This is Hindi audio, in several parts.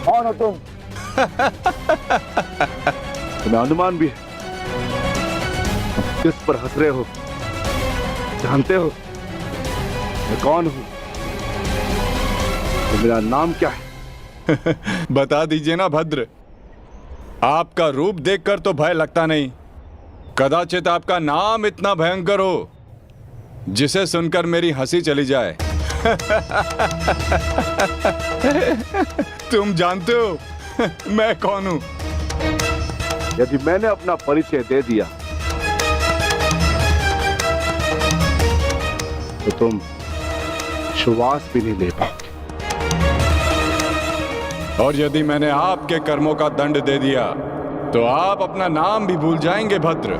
कौन हो तुम? तुम्हें अनुमान भी है किस पर हंस रहे हो? जानते हो मैं कौन हूं? तो मेरा नाम क्या है? बता दीजिए ना भद्र। आपका रूप देखकर तो भय लगता नहीं, कदाचित आपका नाम इतना भयंकर हो जिसे सुनकर मेरी हंसी चली जाए। तुम जानते हो मैं कौन हूं? यदि मैंने अपना परिचय दे दिया तो तुम श्वास भी नहीं ले पाओगे। और यदि मैंने आपके कर्मों का दंड दे दिया तो आप अपना नाम भी भूल जाएंगे भद्र।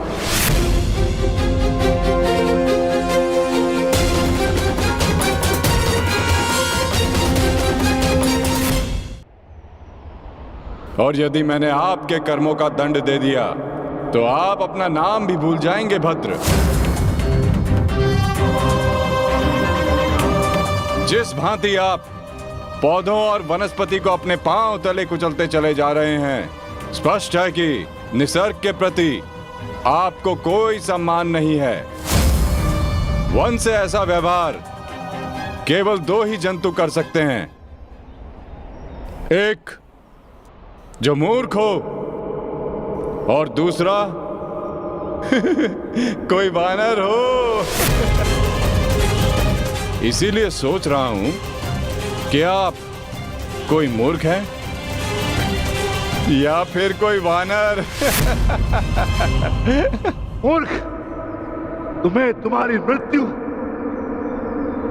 और यदि मैंने आपके कर्मों का दंड दे दिया तो आप अपना नाम भी भूल जाएंगे भद्र। जिस भांति आप पौधों और वनस्पति को अपने पांव तले कुचलते चले जा रहे हैं, स्पष्ट है कि निसर्ग के प्रति आपको कोई सम्मान नहीं है। वन से ऐसा व्यवहार केवल दो ही जंतु कर सकते हैं, एक जो मूर्ख हो और दूसरा कोई वानर हो। इसीलिए सोच रहा हूं कि आप कोई मूर्ख है या फिर कोई वानर। मूर्ख, तुम्हें तुम्हारी मृत्यु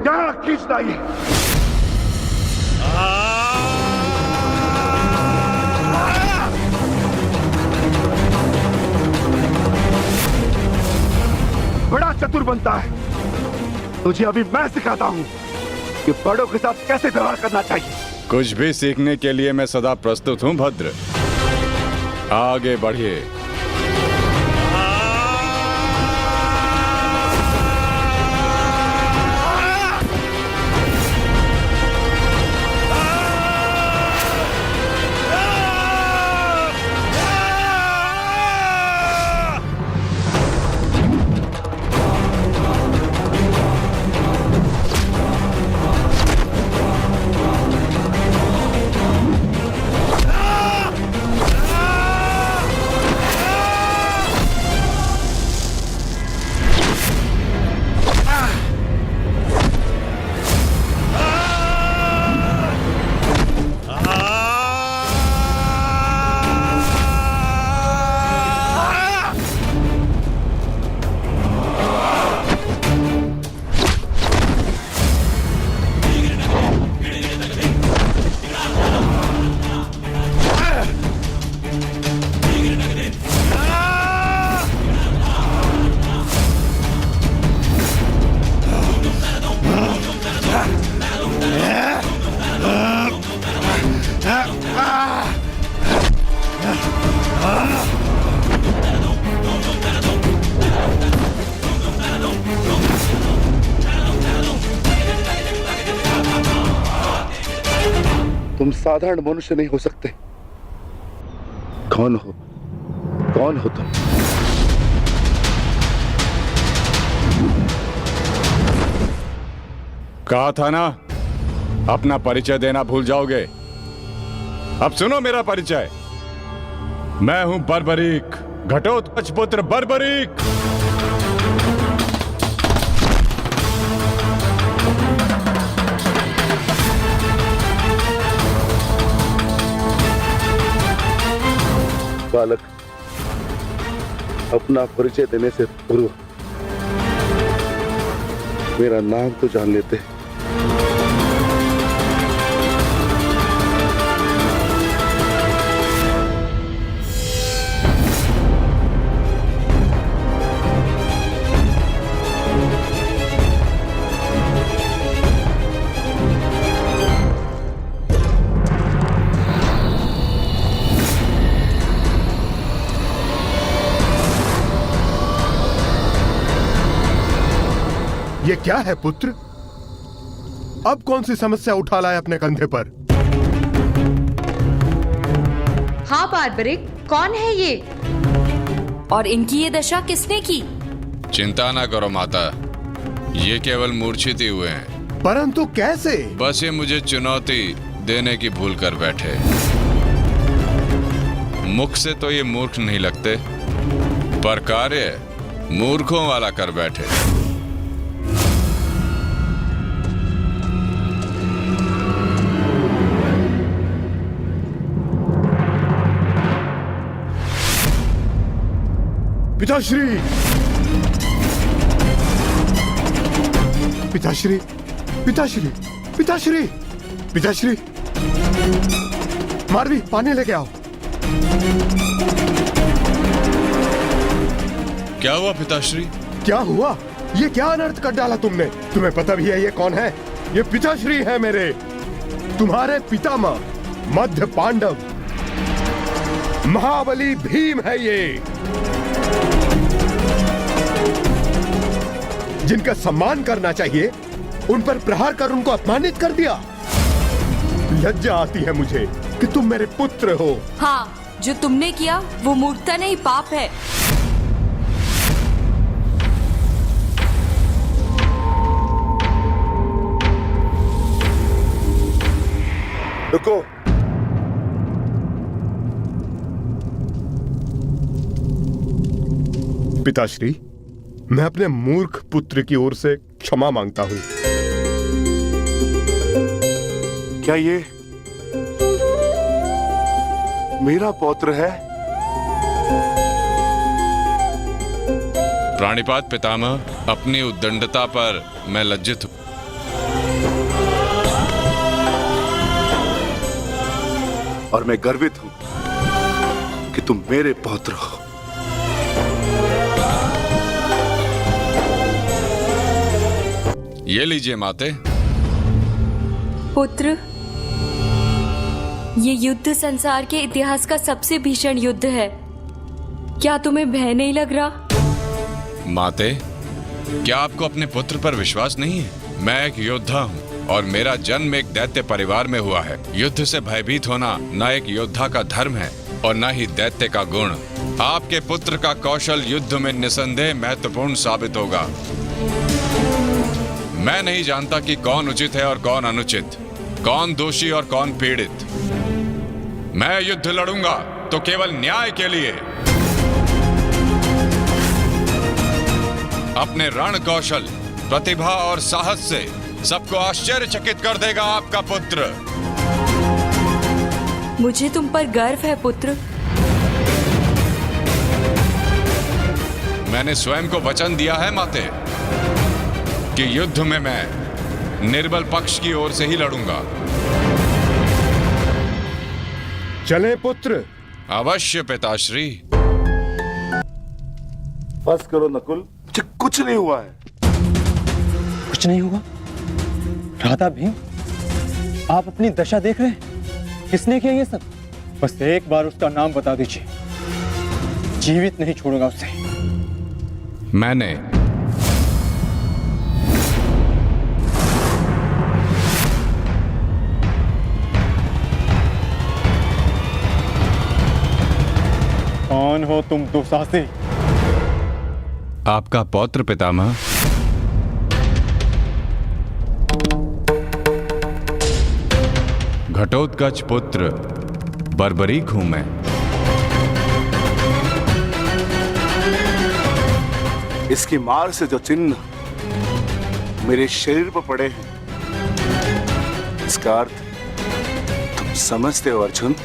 क्या खींच लाई? बड़ा चतुर बनता है, तुझे अभी मैं सिखाता हूं कि बड़ों के साथ कैसे व्यवहार करना चाहिए। कुछ भी सीखने के लिए मैं सदा प्रस्तुत हूं भद्र, आगे बढ़िए। तुम साधारण मनुष्य नहीं हो सकते। कौन हो? कौन हो तुम? कहा था ना अपना परिचय देना भूल जाओगे। अब सुनो मेरा परिचय। मैं हूं बर्बरीक, घटोत्कच पुत्र बर्बरीक। बालक, अपना परिचय देने से पूर्व मेरा नाम तो जान लेते। ये क्या है पुत्र? अब कौन सी समस्या उठा लाए अपने कंधे पर? हाँ बार्बरिक, कौन है ये और इनकी ये दशा किसने की? चिंता ना करो माता, ये केवल मूर्छित ही हुए हैं। परंतु कैसे? बस ये मुझे चुनौती देने की भूल कर बैठे। मुख से तो ये मूर्ख नहीं लगते, पर कार्य मूर्खों वाला कर बैठे। पिताश्री, पिताश्री, पिताश्री, पिताश्री, पिताश्री, मारवी पानी लेके आओ। क्या हुआ पिताश्री? क्या हुआ? ये क्या अनर्थ कर डाला तुमने? तुम्हें पता भी है ये कौन है? ये पिताश्री है मेरे, तुम्हारे पितामह मध्य पांडव महाबली भीम है ये, जिनका सम्मान करना चाहिए उन पर प्रहार कर उनको अपमानित कर दिया। लज्जा आती है मुझे कि तुम मेरे पुत्र हो। हाँ, जो तुमने किया वो मूर्खता नहीं, पाप है। रुको, पिताश्री, मैं अपने मूर्ख पुत्र की ओर से क्षमा मांगता हूं। क्या ये मेरा पौत्र है? प्राणिपात पितामह, अपनी उद्दंडता पर मैं लज्जित हूं। और मैं गर्वित हूं कि तुम मेरे पौत्र हो। ये लीजिए माते। पुत्र, ये युद्ध संसार के इतिहास का सबसे भीषण युद्ध है। क्या तुम्हें भय नहीं लग रहा? माते, क्या आपको अपने पुत्र पर विश्वास नहीं है? मैं एक योद्धा हूँ और मेरा जन्म एक दैत्य परिवार में हुआ है। युद्ध से भयभीत होना न एक योद्धा का धर्म है और न ही दैत्य का गुण। आपके पुत्र का कौशल युद्ध में निसंदेह महत्वपूर्ण साबित होगा। मैं नहीं जानता कि कौन उचित है और कौन अनुचित, कौन दोषी और कौन पीड़ित। मैं युद्ध लड़ूंगा तो केवल न्याय के लिए। अपने रण कौशल, प्रतिभा और साहस से सबको आश्चर्यचकित कर देगा आपका पुत्र। मुझे तुम पर गर्व है पुत्र। मैंने स्वयं को वचन दिया है माते कि युद्ध में मैं निर्बल पक्ष की ओर से ही लड़ूंगा। चले पुत्र। अवश्य पिताश्री। बस करो नकुल, मुझे कुछ नहीं हुआ है। कुछ नहीं हुआ? राधा भीम, आप अपनी दशा देख रहे हैं? किसने किया ये सब? बस एक बार उसका नाम बता दीजिए, जीवित नहीं छोड़ूंगा उसे। मैंने। कौन हो तुम दुशासी? आपका पौत्र पितामह। घटोत्कच पुत्र बर्बरीक हूं मैं। इसकी मार से जो चिन्ह मेरे शरीर पर पड़े हैं, इसका अर्थ तुम समझते हो अर्जुन?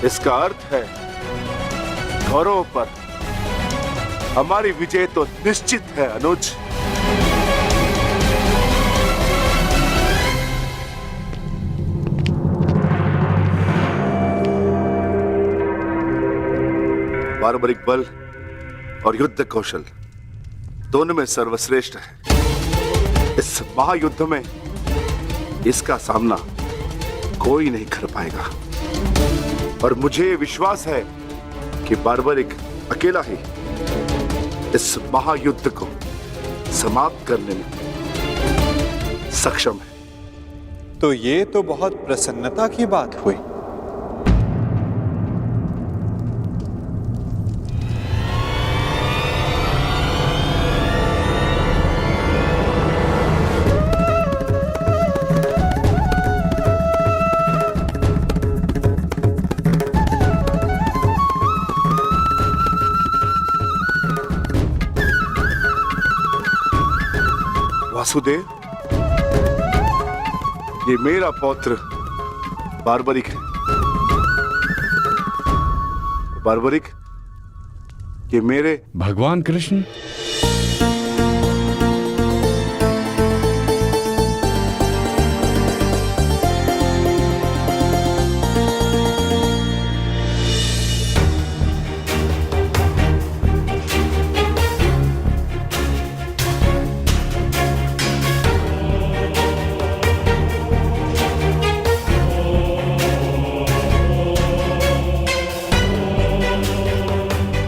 इसका अर्थ है कौरवों पर हमारी विजय तो निश्चित है अनुज। बार्बरिक बल और युद्ध कौशल दोनों में सर्वश्रेष्ठ है। इस महायुद्ध में इसका सामना कोई नहीं कर पाएगा और मुझे विश्वास है कि बार्बरिक अकेला ही इस महायुद्ध को समाप्त करने में सक्षम है। तो ये तो बहुत प्रसन्नता की बात हुई। वासुदेव, ये मेरा पौत्र बार्बरिक है। बार्बरिक, ये मेरे भगवान कृष्ण।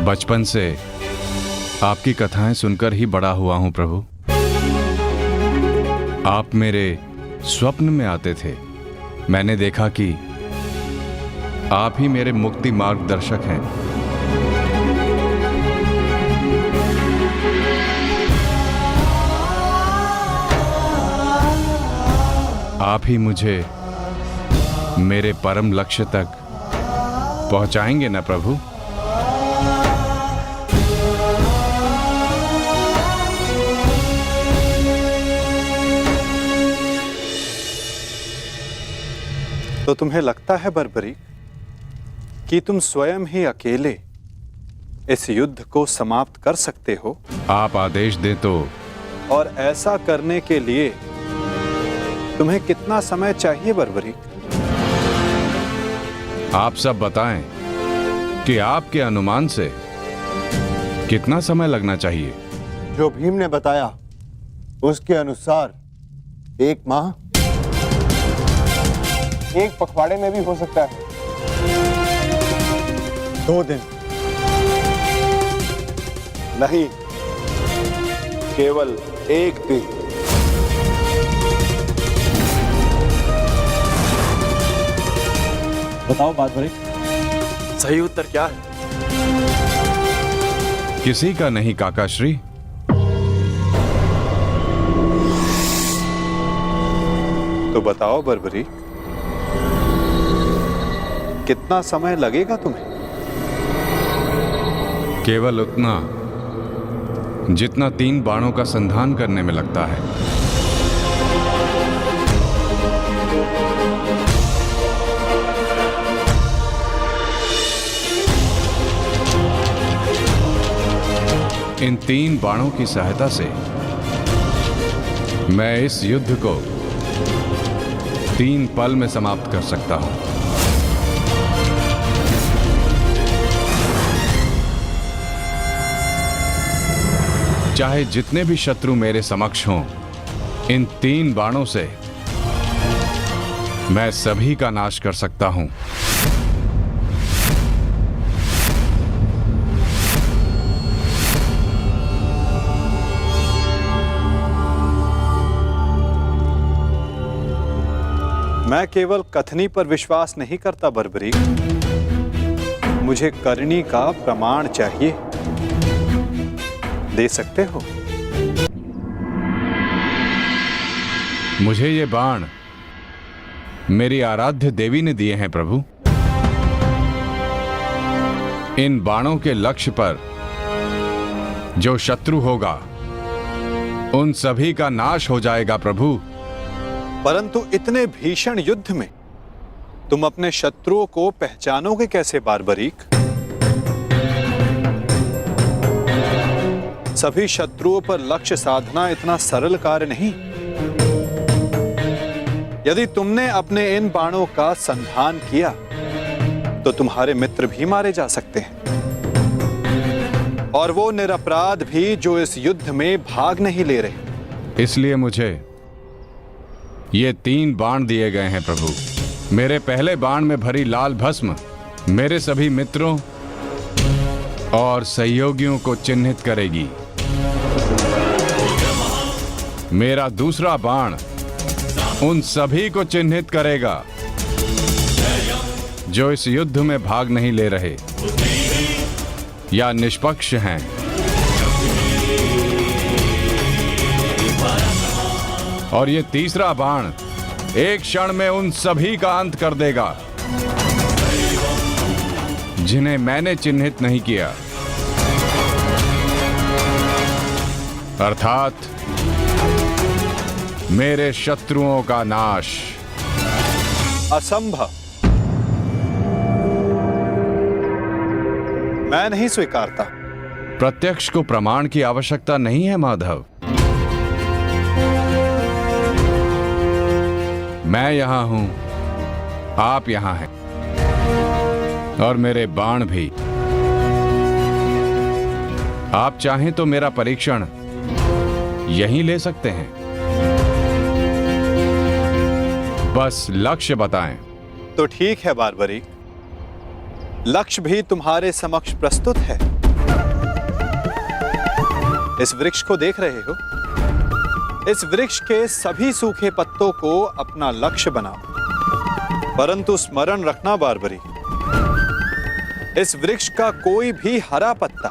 बचपन से आपकी कथाएं सुनकर ही बड़ा हुआ हूं प्रभु। आप मेरे स्वप्न में आते थे। मैंने देखा कि आप ही मेरे मुक्ति मार्गदर्शक हैं। आप ही मुझे मेरे परम लक्ष्य तक पहुंचाएंगे ना प्रभु? तो तुम्हें लगता है बर्बरी कि तुम स्वयं ही अकेले इस युद्ध को समाप्त कर सकते हो? आप आदेश दें तो। और ऐसा करने के लिए तुम्हें कितना समय चाहिए बर्बरी? आप सब बताएं कि आपके अनुमान से कितना समय लगना चाहिए? जो भीम ने बताया उसके अनुसार 1 माह, 1 पखवाड़े में भी हो सकता है, 2 दिन। नहीं, केवल 1 दिन। बताओ बार्बरिक, सही उत्तर क्या है? किसी का नहीं काकाश्री। तो बताओ बर्बरी, कितना समय लगेगा तुम्हें? केवल उतना जितना 3 बाणों का संधान करने में लगता है। इन 3 बाणों की सहायता से मैं इस युद्ध को 3 पल में समाप्त कर सकता हूं। चाहे जितने भी शत्रु मेरे समक्ष हों, इन 3 बाणों से मैं सभी का नाश कर सकता हूं। मैं केवल कथनी पर विश्वास नहीं करता बर्बरी, मुझे करनी का प्रमाण चाहिए। दे सकते हो? मुझे ये बाण मेरी आराध्य देवी ने दिए हैं प्रभु। इन बाणों के लक्ष्य पर जो शत्रु होगा उन सभी का नाश हो जाएगा प्रभु। परंतु इतने भीषण युद्ध में तुम अपने शत्रुओं को पहचानोगे कैसे बार्बरीक? सभी शत्रुओं पर लक्ष्य साधना इतना सरल कार्य नहीं। यदि तुमने अपने इन बाणों का संधान किया तो तुम्हारे मित्र भी मारे जा सकते हैं, और वो निरपराध भी जो इस युद्ध में भाग नहीं ले रहे। इसलिए मुझे ये 3 बाण दिए गए हैं प्रभु। मेरे पहले बाण में भरी लाल भस्म मेरे सभी मित्रों और सहयोगियों को चिन्हित करेगी। मेरा दूसरा बाण उन सभी को चिन्हित करेगा जो इस युद्ध में भाग नहीं ले रहे या निष्पक्ष हैं। और ये तीसरा बाण एक क्षण में उन सभी का अंत कर देगा जिन्हें मैंने चिन्हित नहीं किया, अर्थात मेरे शत्रुओं का नाश। असंभव, मैं नहीं स्वीकारता। प्रत्यक्ष को प्रमाण की आवश्यकता नहीं है माधव। मैं यहां हूं, आप यहां हैं, और मेरे बाण भी। आप चाहें तो मेरा परीक्षण यहीं ले सकते हैं, बस लक्ष्य बताएं। तो ठीक है बारबरीक, लक्ष्य भी तुम्हारे समक्ष प्रस्तुत है। इस वृक्ष को देख रहे हो? इस वृक्ष के सभी सूखे पत्तों को अपना लक्ष्य बनाओ, परंतु स्मरण रखना बारबरीक, इस वृक्ष का कोई भी हरा पत्ता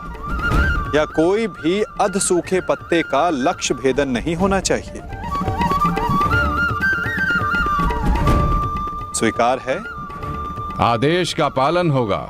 या कोई भी अध सूखे पत्ते का लक्ष्य भेदन नहीं होना चाहिए। स्वीकार है? आदेश का पालन होगा।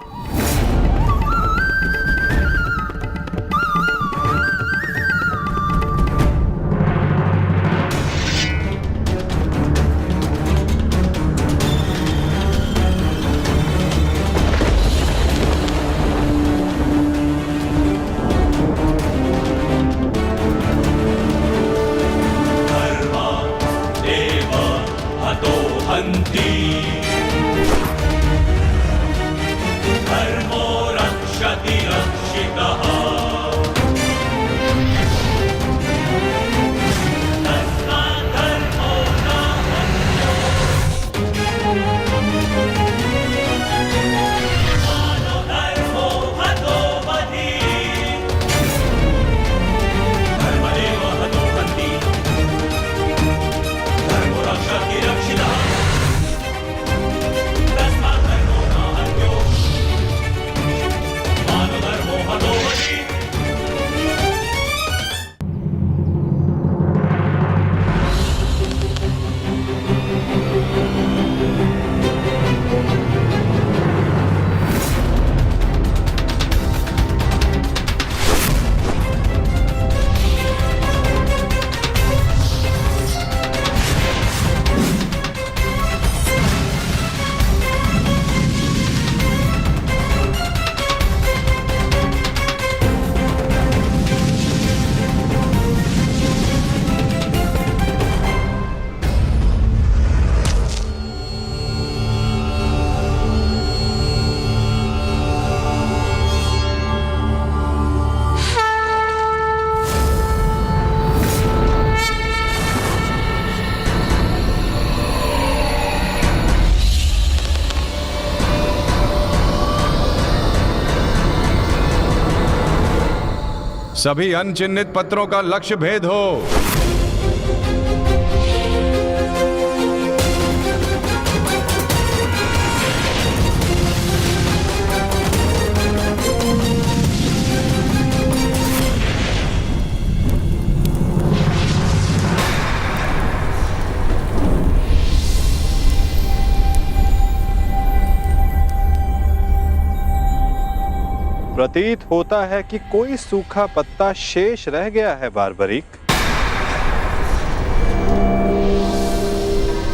सभी अनचिन्हित पत्रों का लक्ष्य भेद हो। प्रतीत होता है कि कोई सूखा पत्ता शेष रह गया है बारबरीक।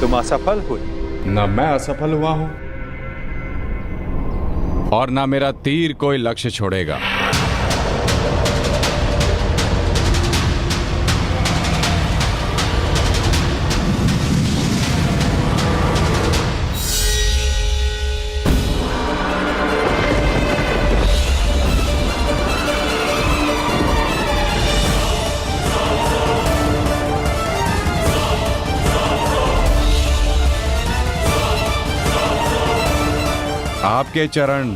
तुम असफल हुए। न मैं असफल हुआ हूं और ना मेरा तीर कोई लक्ष्य छोड़ेगा। आपके चरण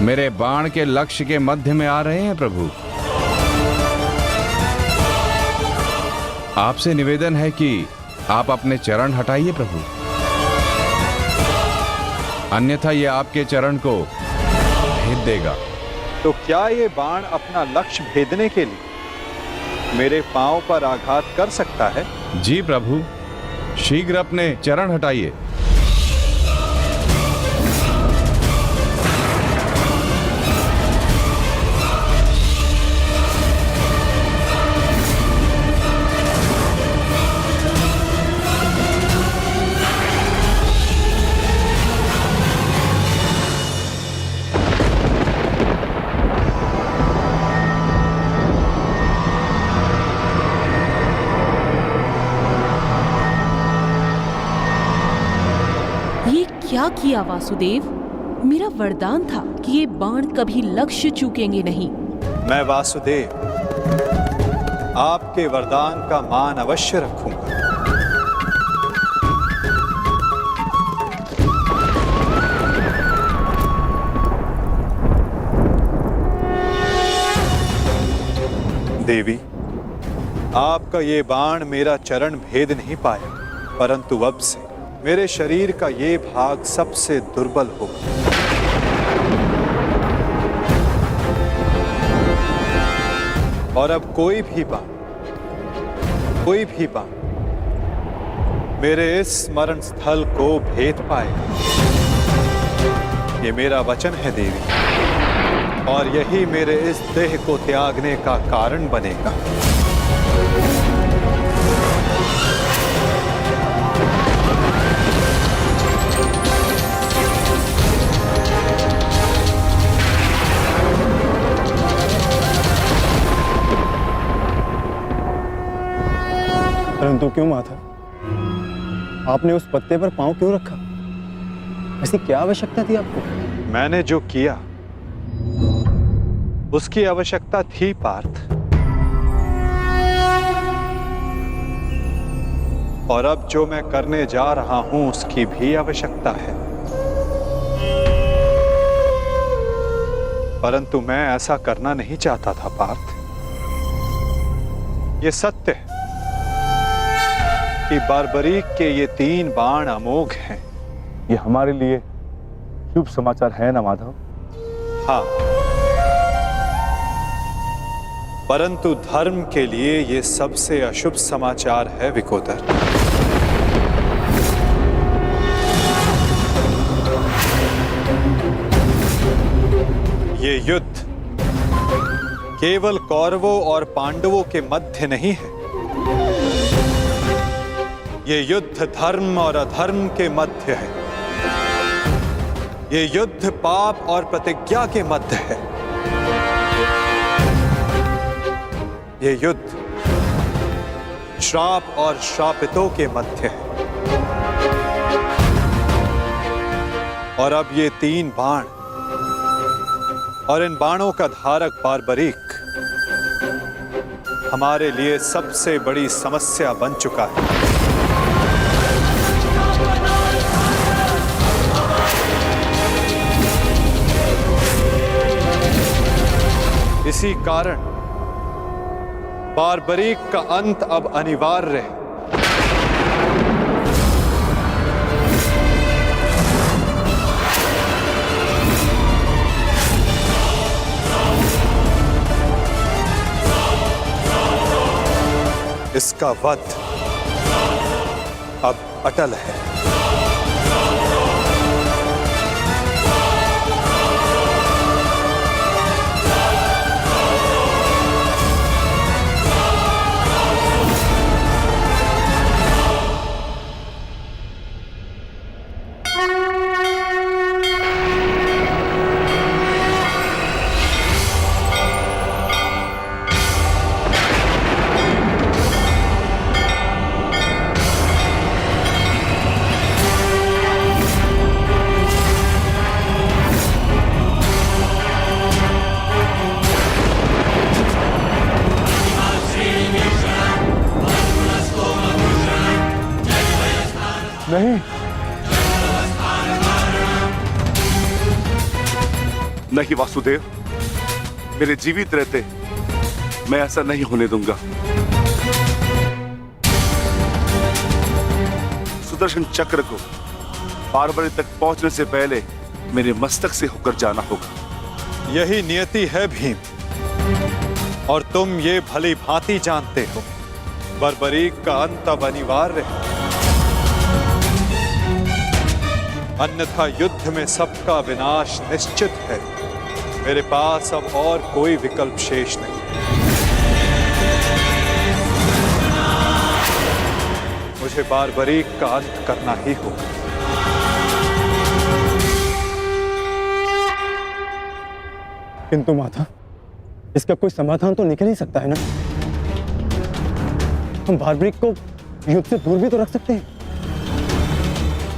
मेरे बाण के लक्ष्य के मध्य में आ रहे हैं प्रभु। आपसे निवेदन है कि आप अपने चरण हटाइए प्रभु, अन्यथा ये आपके चरण को भेद देगा। तो क्या ये बाण अपना लक्ष्य भेदने के लिए मेरे पांव पर आघात कर सकता है? जी प्रभु, शीघ्र अपने चरण हटाइए। क्या किया वासुदेव? मेरा वरदान था कि ये बाण कभी लक्ष्य चूकेंगे नहीं। मैं वासुदेव आपके वरदान का मान अवश्य रखूंगा। देवी, आपका ये बाण मेरा चरण भेद नहीं पाया, परंतु अब से मेरे शरीर का ये भाग सबसे दुर्बल होगा। और अब कोई भी बाण मेरे इस स्मरण स्थल को भेद पाएगा। ये मेरा वचन है देवी, और यही मेरे इस देह को त्यागने का कारण बनेगा। परंतु क्यों माता, आपने उस पत्ते पर पांव क्यों रखा? ऐसी क्या आवश्यकता थी आपको? मैंने जो किया उसकी आवश्यकता थी पार्थ, और अब जो मैं करने जा रहा हूं उसकी भी आवश्यकता है। परंतु मैं ऐसा करना नहीं चाहता था पार्थ। ये सत्य है कि बार्बरीक के ये 3 बाण अमोघ हैं। ये हमारे लिए शुभ समाचार है ना माधव? हाँ, परंतु धर्म के लिए ये सबसे अशुभ समाचार है विकोदर। ये युद्ध केवल कौरवों और पांडवों के मध्य नहीं है, ये युद्ध धर्म और अधर्म के मध्य है। ये युद्ध पाप और प्रतिज्ञा के मध्य है। ये युद्ध श्राप और श्रापितों के मध्य है। और अब ये 3 बाण और इन बाणों का धारक बार्बरीक हमारे लिए सबसे बड़ी समस्या बन चुका है। इसी कारण बार्बरीक का अंत अब अनिवार्य है। इसका वध अब अटल है। नहीं, नहीं वासुदेव, मेरे जीवित रहते मैं ऐसा नहीं होने दूंगा। सुदर्शन चक्र को बारबरी तक पहुंचने से पहले मेरे मस्तक से होकर जाना होगा। यही नियति है भीम, और तुम ये भली भांति जानते हो बर्बरीक का अंत अब अनिवार्य है, अन्यथा युद्ध में सबका विनाश निश्चित है। मेरे पास अब और कोई विकल्प शेष नहीं। मुझे बारबरीक का अंत करना ही होगा। किंतु माता, इसका कोई समाधान तो निकल ही सकता है ना। हम बारबरीक को युद्ध से दूर भी तो रख सकते हैं।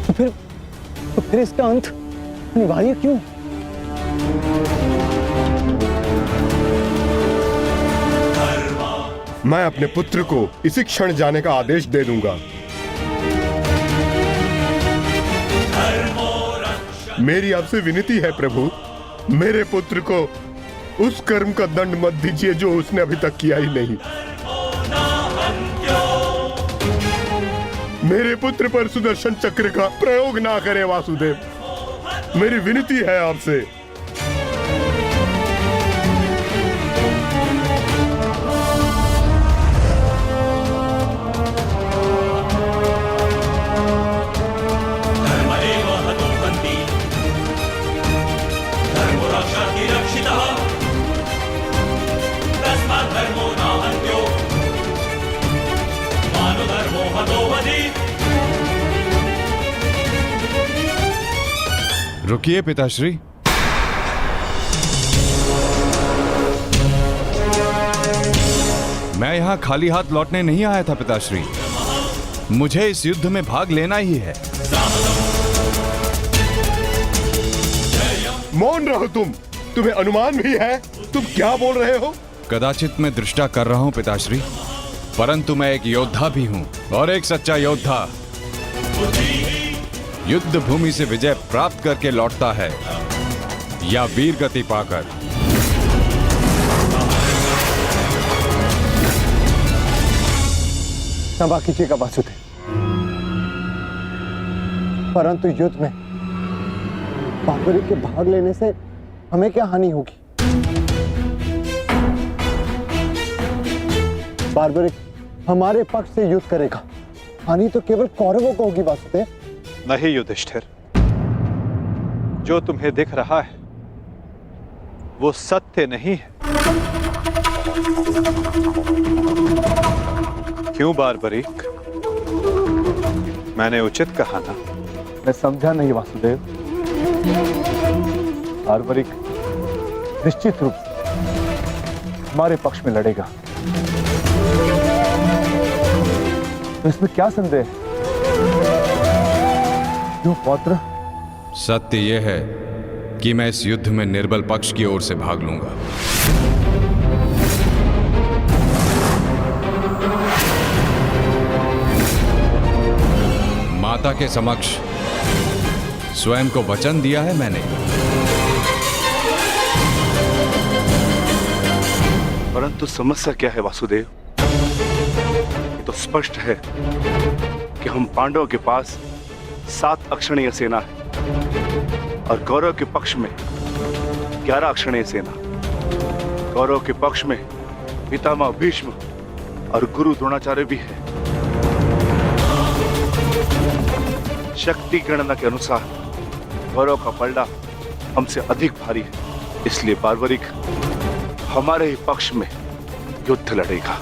तो फिर इसका अंत अनिवार्य क्यों? मैं अपने पुत्र को इसी क्षण जाने का आदेश दे दूंगा। मेरी आपसे विनती है प्रभु, मेरे पुत्र को उस कर्म का दंड मत दीजिए जो उसने अभी तक किया ही नहीं। मेरे पुत्र पर सुदर्शन चक्र का प्रयोग ना करें वासुदेव, मेरी विनती है आपसे। रुकिए पिताश्री। मैं यहां खाली हाथ लौटने नहीं आया था पिताश्री, मुझे इस युद्ध में भाग लेना ही है। मौन रहो तुम, तुम्हें अनुमान भी है तुम क्या बोल रहे हो? कदाचित मैं दृष्टा कर रहा हूं पिताश्री, परंतु मैं एक योद्धा भी हूं, और एक सच्चा योद्धा युद्ध भूमि से विजय प्राप्त करके लौटता है या वीर गति पाकर। क्षमा कीजिएगा वासुदेव, परंतु युद्ध में बारबरीक के भाग लेने से हमें क्या हानि होगी? बारबरीक हमारे पक्ष से युद्ध करेगा, हानि तो केवल कौरवों को होगी वासुदेव। नहीं युधिष्ठिर, जो तुम्हें दिख रहा है वो सत्य नहीं है। क्यों बारबरीक, मैंने उचित कहा ना? मैं समझा नहीं वासुदेव। बारबरीक निश्चित रूप से हमारे पक्ष में लड़ेगा, तो इसमें क्या संदेह है? क्यों पौत्र? सत्य यह है कि मैं इस युद्ध में निर्बल पक्ष की ओर से भाग लूंगा। माता के समक्ष स्वयं को वचन दिया है मैंने। परंतु समस्या क्या है वासुदेव? ये तो स्पष्ट है कि हम पांडवों के पास 7 अक्षणीय सेना है और कौरव के पक्ष में 11 अक्षणीय सेना। कौरव के पक्ष में पितामह भीष्म और गुरु द्रोणाचार्य भी है। शक्ति गणना के अनुसार कौरव का पलड़ा हमसे अधिक भारी है, इसलिए बारबरीक हमारे ही पक्ष में युद्ध लड़ेगा।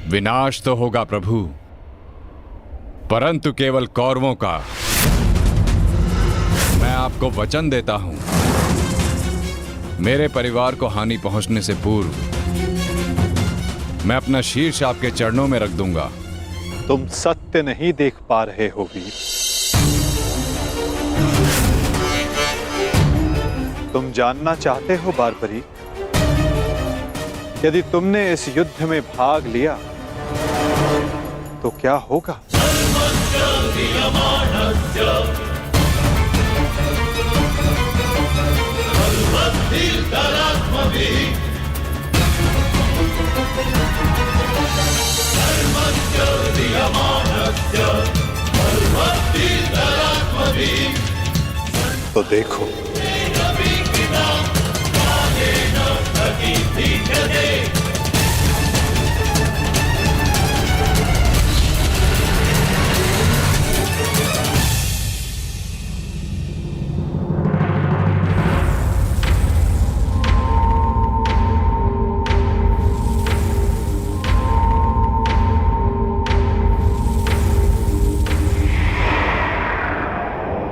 विनाश तो होगा प्रभु, परंतु केवल कौरवों का। मैं आपको वचन देता हूं, मेरे परिवार को हानि पहुंचने से पूर्व मैं अपना शीर्ष आपके चरणों में रख दूंगा। तुम सत्य नहीं देख पा रहे हो वीर। तुम जानना चाहते हो बारबरीक, यदि तुमने इस युद्ध में भाग लिया तो क्या होगा? तो देखो,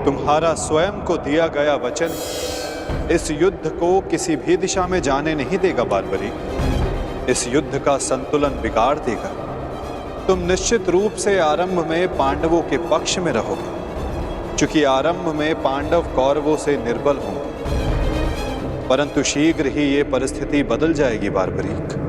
तुम्हारा स्वयं को दिया गया वचन इस युद्ध को किसी भी दिशा में जाने नहीं देगा बारबरी। इस युद्ध का संतुलन बिगाड़ देगा। तुम निश्चित रूप से आरंभ में पांडवों के पक्ष में रहोगे, क्योंकि आरंभ में पांडव कौरवों से निर्बल होंगे, परंतु शीघ्र ही ये परिस्थिति बदल जाएगी बारबरीक।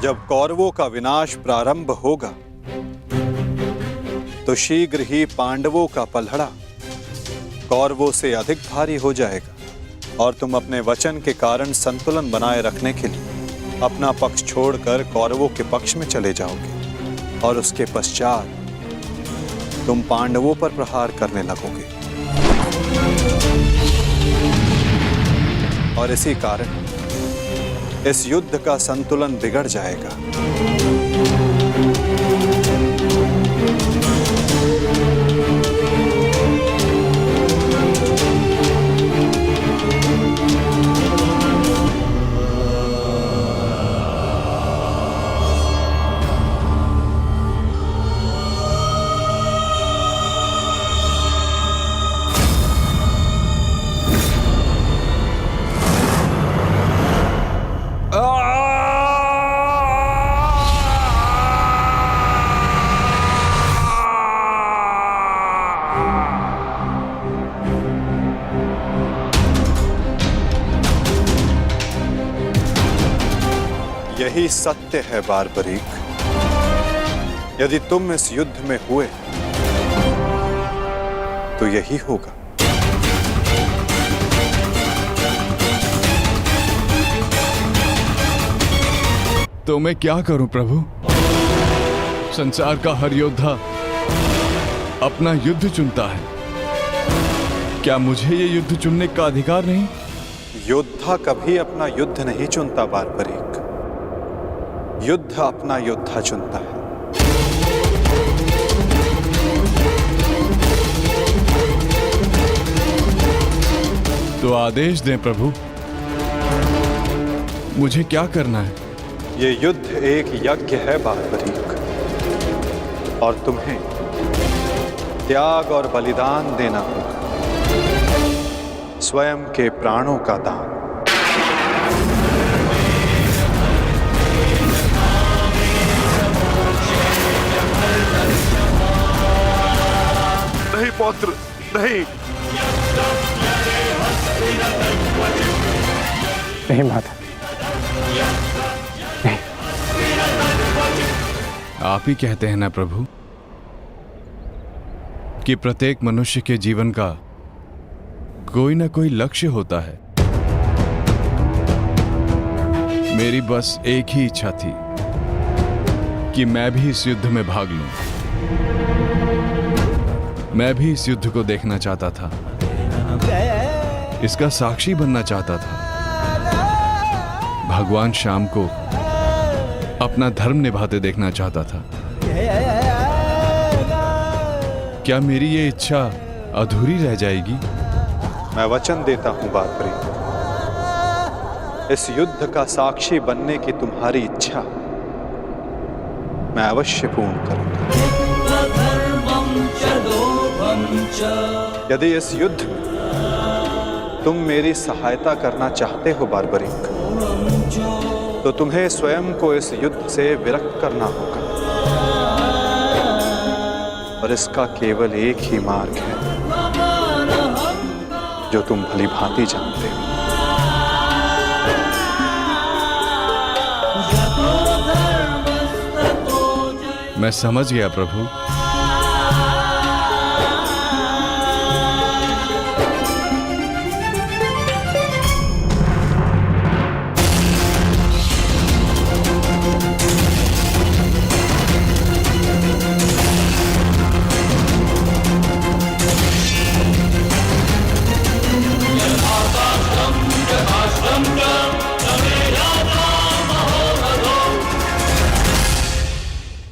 जब कौरवों का विनाश प्रारंभ होगा तो शीघ्र ही पांडवों का पलड़ा कौरवों से अधिक भारी हो जाएगा और तुम अपने वचन के कारण संतुलन बनाए रखने के लिए अपना पक्ष छोड़कर कौरवों के पक्ष में चले जाओगे और उसके पश्चात तुम पांडवों पर प्रहार करने लगोगे। और इसी कारण इस युद्ध का संतुलन बिगड़ जाएगा। यही सत्य है बारबरीक। यदि तुम इस युद्ध में हुए तो यही होगा। तो मैं क्या करूं प्रभु? संसार का हर योद्धा अपना युद्ध चुनता है, क्या मुझे ये युद्ध चुनने का अधिकार नहीं? योद्धा कभी अपना युद्ध नहीं चुनता बारबरीक, युद्ध अपना योद्धा चुनता है। तो आदेश दें प्रभु, मुझे क्या करना है? ये युद्ध एक यज्ञ है बारबरीक, और तुम्हें त्याग और बलिदान देना होगा, स्वयं के प्राणों का दान। नहीं पौत्र, नहीं। नहीं माता, नहीं। आप ही कहते हैं ना प्रभु कि प्रत्येक मनुष्य के जीवन का कोई ना कोई लक्ष्य होता है। मेरी बस एक ही इच्छा थी कि मैं भी इस युद्ध में भाग लूं। मैं भी इस युद्ध को देखना चाहता था, इसका साक्षी बनना चाहता था, भगवान श्याम को अपना धर्म निभाते देखना चाहता था। क्या मेरी ये इच्छा अधूरी रह जाएगी? मैं वचन देता हूं बारबरी, इस युद्ध का साक्षी बनने की तुम्हारी इच्छा मैं अवश्य पूर्ण करूंगा। यदि इस युद्ध में तुम मेरी सहायता करना चाहते हो बारबरीक, तो तुम्हें स्वयं को इस युद्ध से विरक्त करना होगा, और इसका केवल एक ही मार्ग है जो तुम भली भांति जानते हो। मैं समझ गया प्रभु।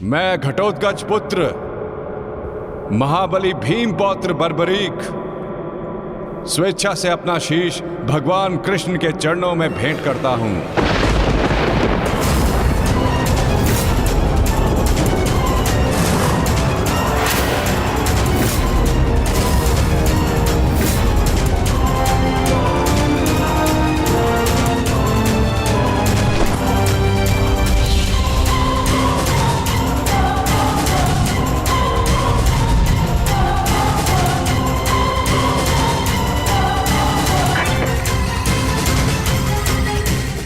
मैं घटोत्कच पुत्र महाबली भीम पौत्र बर्बरीक स्वेच्छा से अपना शीश भगवान कृष्ण के चरणों में भेंट करता हूं।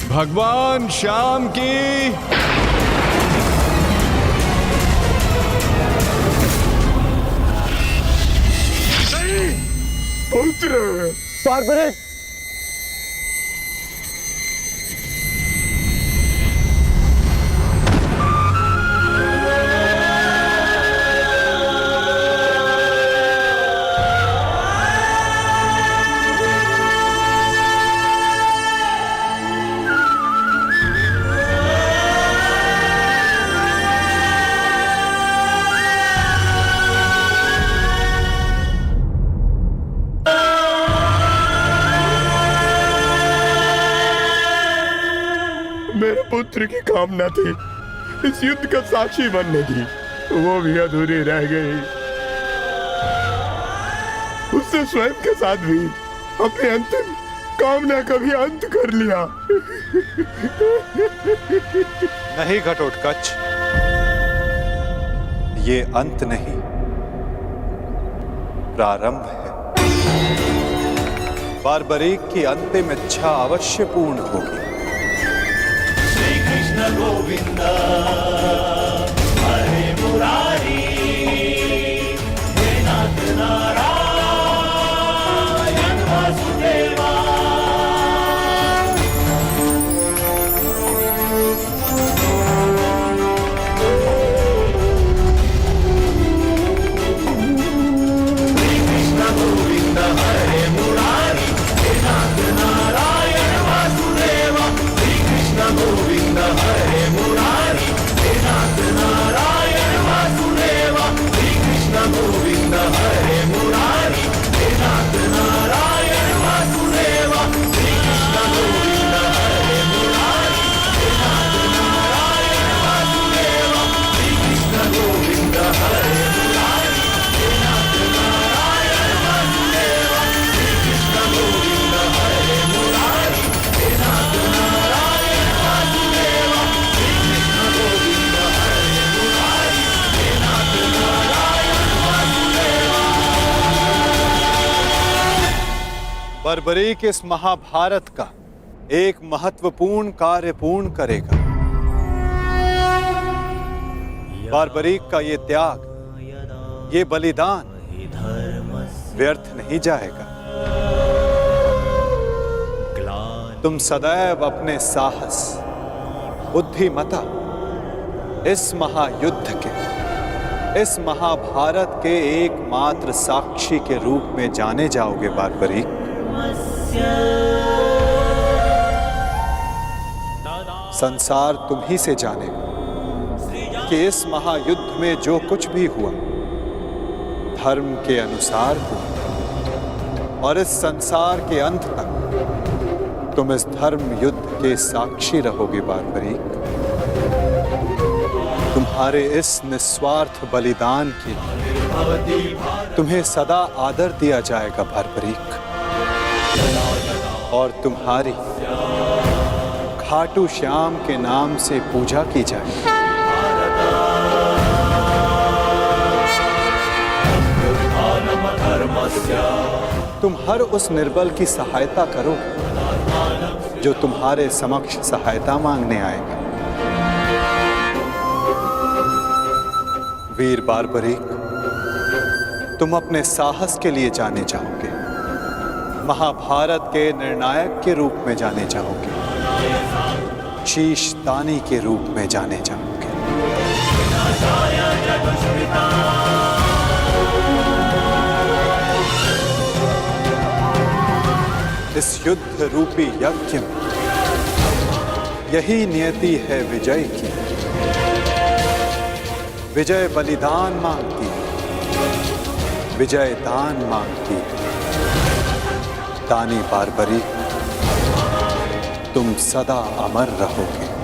भगवान श्याम की पुत्र बार्बरिक, मेरे पुत्र की कामना थी इस युद्ध का साक्षी बनने की, वो भी अधूरी रह गई। उसने स्वयं के साथ भी अपनी अंतिम कामना का भी अंत कर लिया। नहीं घटोत्कच, ये अंत नहीं, प्रारंभ है। बार्बरीक की अंतिम इच्छा अवश्य पूर्ण होगी। गोविंद हरे मुरारी, हे नाथ नारायण वासुदेवा। श्री कृष्ण गोविंद हरे मुरारी, हे नाथ नारायण वासुदेवा। श्री कृष्ण गोविंद हरे मुरारी, हे नाथ नारायण वासुदेवा। श्री कृष्ण गोविंद हरे मुरारी, हे नाथ नारायण वासुदेवा। श्री कृष्ण गोविंद हरे मुरारी, हे नाथ नारायण वासुदेवा। श्री कृष्ण गोविंद हरे मुरारी, हे नाथ नारायण वासुदेवा। श्री कृष्ण गोविंद हरे मुरारी, हे नाथ नारायण वासुदेवा। श्री कृष्ण गोविंद हरे मुरारी, हे नाथ नारायण वासुदेवा। बर्बरीक इस महाभारत का एक महत्वपूर्ण कार्य पूर्ण करेगा। बार्बरीक का ये त्याग, ये बलिदान व्यर्थ नहीं जाएगा। तुम सदैव अपने साहस, बुद्धिमता, इस महायुद्ध के, इस महाभारत के एकमात्र साक्षी के रूप में जाने जाओगे बार्बरीक। संसार तुम ही से जानेगा कि इस महायुद्ध में जो कुछ भी हुआ धर्म के अनुसार हुआ, और इस संसार के अंत तक तुम इस धर्म युद्ध के साक्षी रहोगे बार्बरीक। तुम्हारे इस निस्वार्थ बलिदान के लिए तुम्हें सदा आदर दिया जाएगा बार्बरीक, और तुम्हारी खाटू श्याम के नाम से पूजा की जाएगी। तुम हर उस निर्बल की सहायता करो जो तुम्हारे समक्ष सहायता मांगने आएगा। वीर बारबरीक, तुम अपने साहस के लिए जाने जाओगे, महाभारत के निर्णायक के रूप में जाने जाओगे, शीश दानी के रूप में जाने जाओगे। इस युद्ध रूपी यज्ञ में यही नियति है विजय की। विजय बलिदान मांगती है, विजय दान मांगती है। दानी बारबरीक, तुम सदा अमर रहोगे।